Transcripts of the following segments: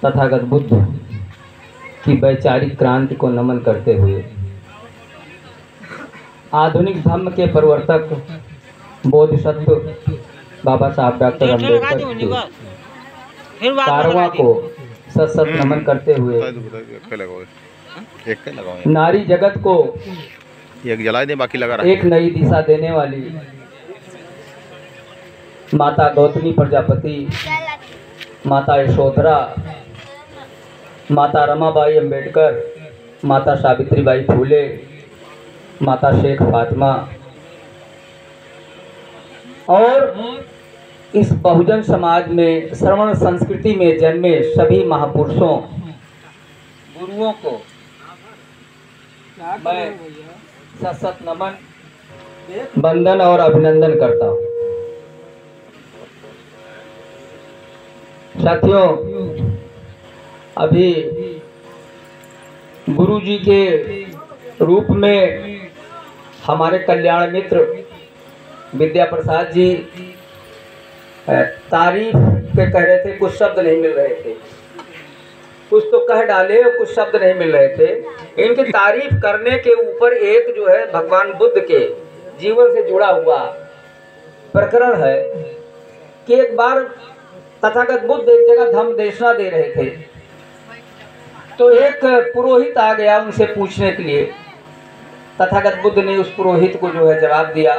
तथागत बुद्ध की वैचारिक क्रांति को नमन करते हुए आधुनिक धर्म के प्रवर्तक बोधिसत्व बाबा साहब डॉक्टर अम्बेडकर के कारवां को सत नमन करते हुए नारी जगत को एक जला दे, बाकी लगा रहा एक नई दिशा देने वाली माता गौतमी प्रजापति, माता यशोधरा, माता रमाबाई अम्बेडकर, माता सावित्रीबाई फूले, माता शेख फातिमा और इस बहुजन समाज में श्रवण संस्कृति में जन्मे सभी महापुरुषों गुरुओं को मैं सत नमन, वंदन और अभिनंदन करता हूँ। साथियों, अभी गुरु जी के रूप में हमारे कल्याण मित्र विद्या प्रसाद जी तारीफ पे कह रहे थे, कुछ शब्द नहीं मिल रहे थे। कुछ तो कह डाले और कुछ शब्द नहीं मिल रहे थे। इनकी तारीफ करने के ऊपर एक जो है भगवान बुद्ध के जीवन से जुड़ा हुआ प्रकरण है कि एक बार तथागत बुद्ध एक जगह धम्म देशना दे रहे थे, तो एक पुरोहित आ गया उनसे पूछने के लिए। तथागत बुद्ध ने उस पुरोहित को जो है जवाब दिया।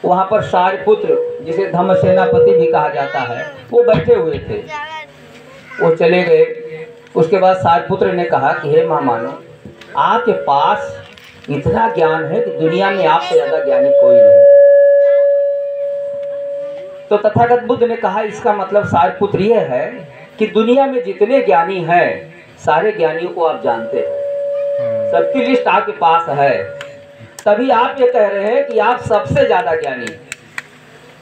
वहाँ पर सारिपुत्र, जिसे धम्म सेनापति भी कहा जाता है, वो बैठे हुए थे। वो चले गए। उसके बाद सारिपुत्र ने कहा कि हे महामानव, आपके पास इतना ज्ञान है कि दुनिया में आपसे ज्यादा ज्ञानी कोई नहीं। तो तथागत बुद्ध ने कहा, इसका मतलब सारिपुत्र यह है कि दुनिया में जितने ज्ञानी हैं सारे ज्ञानियों को आप जानते हैं, सबकी लिस्ट आपके पास है, तभी आप ये कह रहे हैं कि आप सबसे ज्यादा ज्ञानी।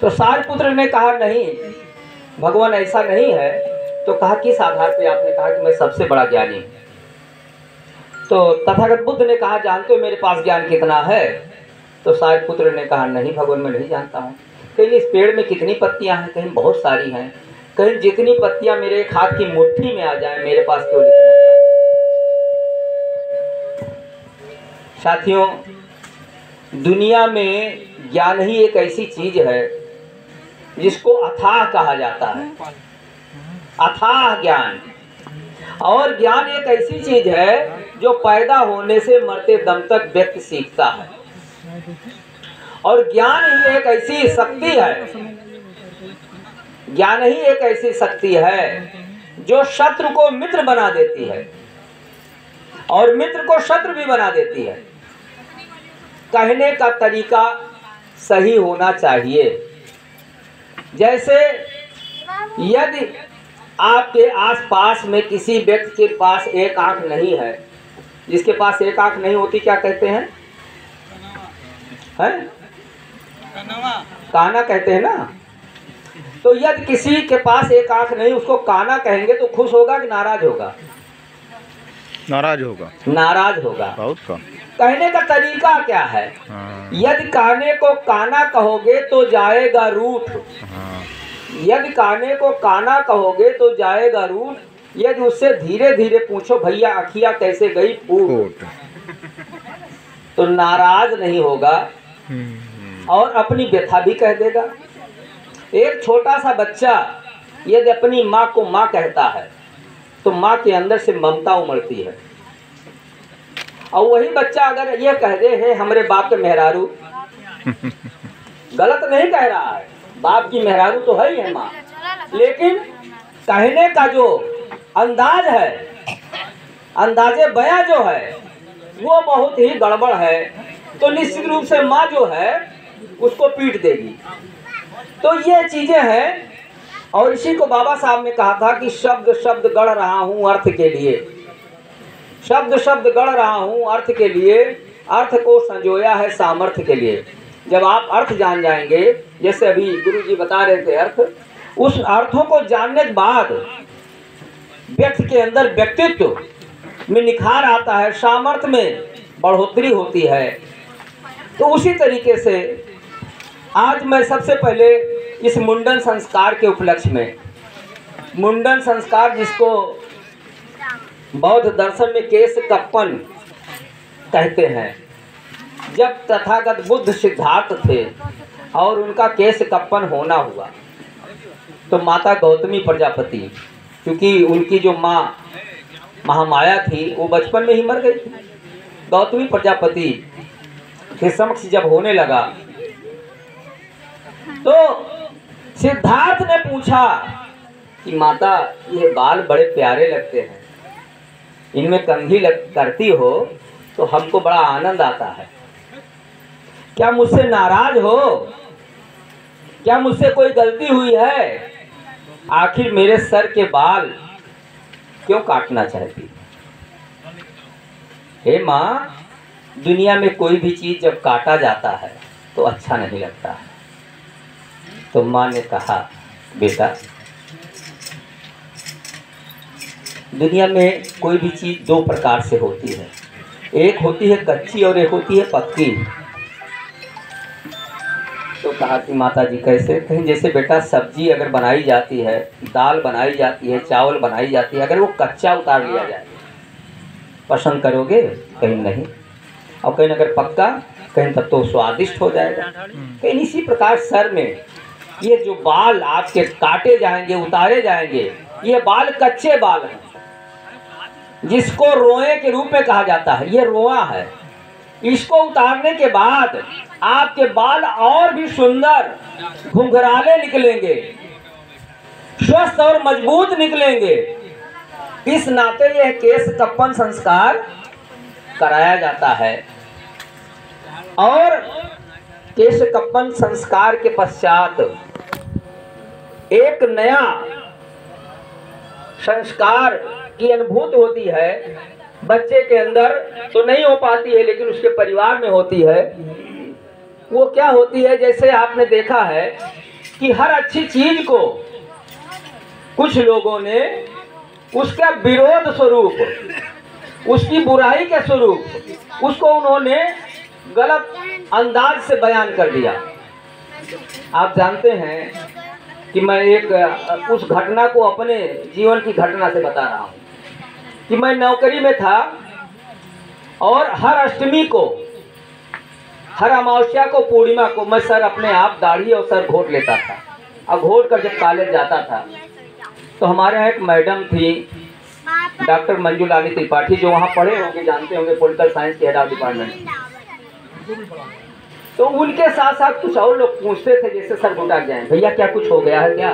तो सारिपुत्र ने कहा, नहीं भगवान, ऐसा नहीं है। तो कहा, किस आधार पे आपने कहा कि मैं सबसे बड़ा ज्ञानी हूं? तो तथागत बुद्ध ने कहा, जानते हो मेरे पास ज्ञान कितना है? तो सारिपुत्र ने कहा, नहीं भगवान, मैं नहीं जानता हूँ। कहीं इस पेड़ में कितनी पत्तियां हैं? कहीं बहुत सारी हैं। कहीं जितनी पत्तियां मेरे एक हाथ की मुट्ठी में आ जाए, मेरे पास केवल इतना ज्ञान। साथियों, दुनिया में ज्ञान ही एक ऐसी चीज है जिसको अथाह कहा जाता है, अथाह ज्ञान। और ज्ञान एक ऐसी चीज है जो पैदा होने से मरते दम तक व्यक्ति सीखता है। और ज्ञान ही एक ऐसी शक्ति है, ज्ञान ही एक ऐसी शक्ति है जो शत्रु को मित्र बना देती है और मित्र को शत्रु भी बना देती है। कहने का तरीका सही होना चाहिए। जैसे यदि आपके आसपास में किसी व्यक्ति के पास एक आंख नहीं है, जिसके पास एक आंख नहीं होती क्या कहते हैं? काना कहते हैं ना। तो यदि किसी के पास एक आंख नहीं, उसको काना कहेंगे तो खुश होगा कि नाराज होगा? नाराज होगा। नाराज होगा। बहुत कम। कहने का तरीका क्या है? यदि काने को काना कहोगे तो जाएगा रूठ। यदि काने को काना कहोगे तो जाएगा रूठ। यदि उससे धीरे धीरे पूछो, भैया अखिया कैसे गई फूट, तो नाराज नहीं होगा और अपनी व्यथा भी कह देगा। एक छोटा सा बच्चा यदि अपनी माँ को माँ कहता है तो माँ के अंदर से ममता उमड़ती है। और वही बच्चा अगर ये कह दे, हे हमरे बाप के मेहरारू, गलत नहीं कह रहा है, बाप की मेहरारू तो है ही है माँ, लेकिन कहने का जो अंदाज है, अंदाजे बयां जो है, वो बहुत ही गड़बड़ है। तो निश्चित रूप से माँ जो है उसको पीट देगी। तो ये चीजें हैं। और इसी को बाबा साहब ने कहा था कि शब्द शब्द गढ़ रहा हूँ अर्थ के लिए, शब्द शब्द गढ़ रहा हूँ अर्थ के लिए, अर्थ को संजोया है सामर्थ्य के लिए। जब आप अर्थ जान जाएंगे, जैसे अभी गुरु जी बता रहे थे अर्थ, उस अर्थों को जानने के बाद व्यक्ति के अंदर व्यक्तित्व में निखार आता है, सामर्थ्य में बढ़ोतरी होती है। तो उसी तरीके से आज मैं सबसे पहले इस मुंडन संस्कार के उपलक्ष्य में मुंडन संस्कार जिसको बौद्ध दर्शन में केश कप्पन कहते हैं, जब तथागत बुद्ध सिद्धार्थ थे और उनका केश कप्पन होना हुआ तो माता गौतमी प्रजापति, क्योंकि उनकी जो माँ महामाया थी वो बचपन में ही मर गई थी, गौतमी प्रजापति के समक्ष जब होने लगा तो सिद्धार्थ ने पूछा कि माता ये बाल बड़े प्यारे लगते हैं, इनमें कंघी करती हो तो हमको बड़ा आनंद आता है, क्या मुझसे नाराज हो, क्या मुझसे कोई गलती हुई है, आखिर मेरे सर के बाल क्यों काटना चाहती? हे माँ, दुनिया में कोई भी चीज जब काटा जाता है तो अच्छा नहीं लगता है। तो माँ ने कहा बेटा, दुनिया में कोई भी चीज दो प्रकार से होती है, एक होती है कच्ची और एक होती है पक्की। तो कहा कि माता जी कैसे? कहीं जैसे बेटा सब्जी अगर बनाई जाती है, दाल बनाई जाती है, चावल बनाई जाती है, अगर वो कच्चा उतार लिया जाए पसंद करोगे? कहीं नहीं। और कहीं अगर पक्का, कहीं तब तो स्वादिष्ट हो जाएगा। कहीं इसी प्रकार सर में ये जो बाल आपके काटे जाएंगे, उतारे जाएंगे, ये बाल कच्चे बाल हैं, जिसको रोए के रूप में कहा जाता है, ये रोआ है। इसको उतारने के बाद आपके बाल और भी सुंदर घुंघराले निकलेंगे, स्वस्थ और मजबूत निकलेंगे। इस नाते यह केश कप्पन संस्कार कराया जाता है। और केश कप्पन संस्कार के पश्चात एक नया संस्कार की अनुभूति होती है, बच्चे के अंदर तो नहीं हो पाती है लेकिन उसके परिवार में होती है। वो क्या होती है? जैसे आपने देखा है कि हर अच्छी चीज को कुछ लोगों ने उसका विरोध स्वरूप, उसकी बुराई के स्वरूप उसको उन्होंने गलत अंदाज से बयान कर दिया। आप जानते हैं कि मैं एक उस घटना को अपने जीवन की घटना से बता रहा हूँ कि मैं नौकरी में था और हर अष्टमी को, हर अमावस्या को, पूर्णिमा को मैं सर अपने आप दाढ़ी और सर घोट लेता था। और घोट कर जब कॉलेज जाता था तो हमारे यहाँ एक मैडम थी डॉक्टर मंजुलानी त्रिपाठी, जो वहाँ पढ़े होंगे, जानते होंगे, पॉलिटिकल साइंस के हेड ऑफ डिपार्टमेंट। तो उनके साथ साथ कुछ और लोग पूछते थे, जैसे सर घुटा जाए, भैया क्या कुछ हो गया है क्या?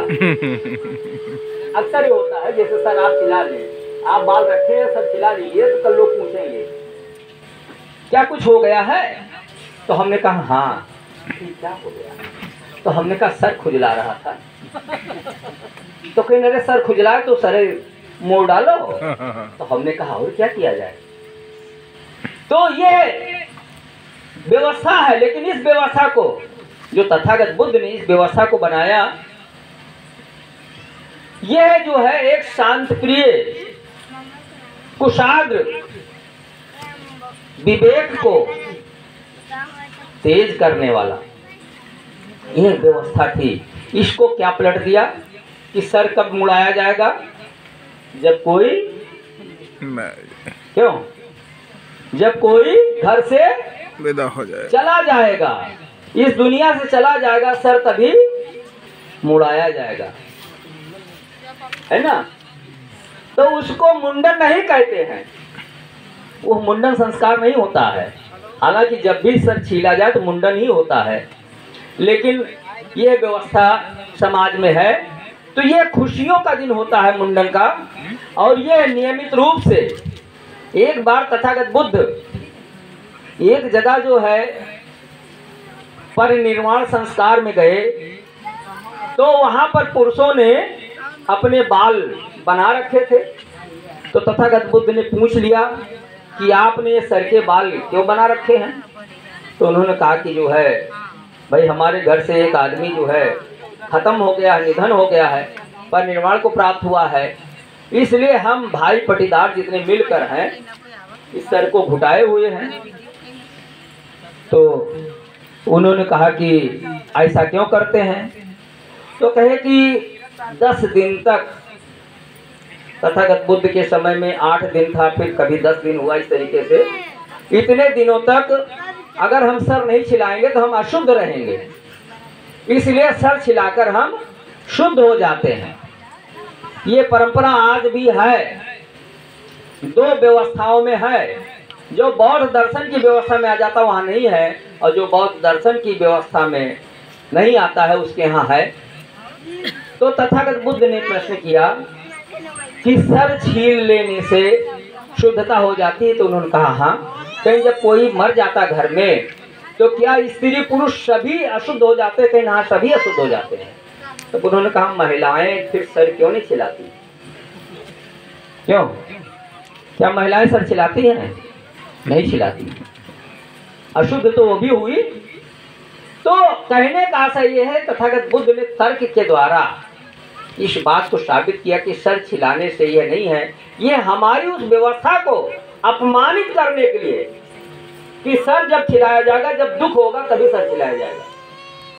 अक्सर ये होता है, जैसे सर आप खिला लें, आप बाल रखे हैं, सर खिला लीजिए, तो कल लोग पूछेंगे क्या कुछ हो गया है? तो हमने कहा हाँ, क्या हो गया? तो हमने कहा सर खुजला रहा था। तो कहीं अरे सर खुजला तो सर मोड़ डालो। तो हमने कहा और क्या किया जाए? तो ये व्यवस्था है, लेकिन इस व्यवस्था को जो तथागत बुद्ध ने इस व्यवस्था को बनाया, यह जो है एक शांत प्रिय, कुशाग्र, विवेक को तेज करने वाला यह व्यवस्था थी। इसको क्या पलट दिया कि सर कब मुड़ाया जाएगा? जब कोई क्यों? जब कोई घर से विदा हो जाए, चला जाएगा, इस दुनिया से चला जाएगा, सर तभी मुड़ाया जाएगा, है ना? तो उसको मुंडन नहीं कहते हैं, वो मुंडन संस्कार नहीं होता है। हालांकि जब भी सर छीला जाए तो मुंडन ही होता है, लेकिन यह व्यवस्था समाज में है। तो यह खुशियों का दिन होता है मुंडन का। और यह नियमित रूप से एक बार तथागत बुद्ध एक जगह जो है परिनिर्वाण संस्कार में गए, तो वहां पर पुरुषों ने अपने बाल बना रखे थे। तो तथागत बुद्ध ने पूछ लिया कि आपने ये सर के बाल क्यों बना रखे हैं? तो उन्होंने कहा कि जो है भाई, हमारे घर से एक आदमी जो है खत्म हो गया है, निधन हो गया है, परिनिर्वाण को प्राप्त हुआ है, इसलिए हम भाई पटीदार जितने मिलकर हैं इस सर को घुटाए हुए हैं। तो उन्होंने कहा कि ऐसा क्यों करते हैं? तो कहे कि 10 दिन तक तथागत बुद्ध के समय में 8 दिन था, फिर कभी 10 दिन हुआ, इस तरीके से इतने दिनों तक अगर हम सर नहीं छिलाएंगे तो हम अशुद्ध रहेंगे, इसलिए सर छिलाकर हम शुद्ध हो जाते हैं। ये परंपरा आज भी है, 2 व्यवस्थाओं में है। जो बौद्ध दर्शन की व्यवस्था में आ जाता वहाँ नहीं है, और जो बौद्ध दर्शन की व्यवस्था में नहीं आता है उसके यहाँ है। तो तथागत बुद्ध ने प्रश्न किया कि सर छील लेने से शुद्धता हो जाती है? तो उन्होंने कहा हाँ। कहीं जब कोई मर जाता घर में तो क्या स्त्री पुरुष सभी अशुद्ध हो जाते हैं? कहीं हाँ, सभी अशुद्ध हो जाते हैं। तो उन्होंने कहा महिलाएं फिर सर क्यों नहीं छिलाती? क्यों? क्या महिलाएं सर छिलाती हैं? नहीं छिलाती। अशुद्ध तो वो भी हुई। तो कहने का आशय यह है, तथागत बुद्ध ने तर्क के द्वारा इस बात को साबित किया कि सर छिलाने से यह नहीं है, ये हमारी उस व्यवस्था को अपमानित करने के लिए कि सर जब छिलाया जाएगा, जब दुख होगा तभी सर छिलाया जाएगा।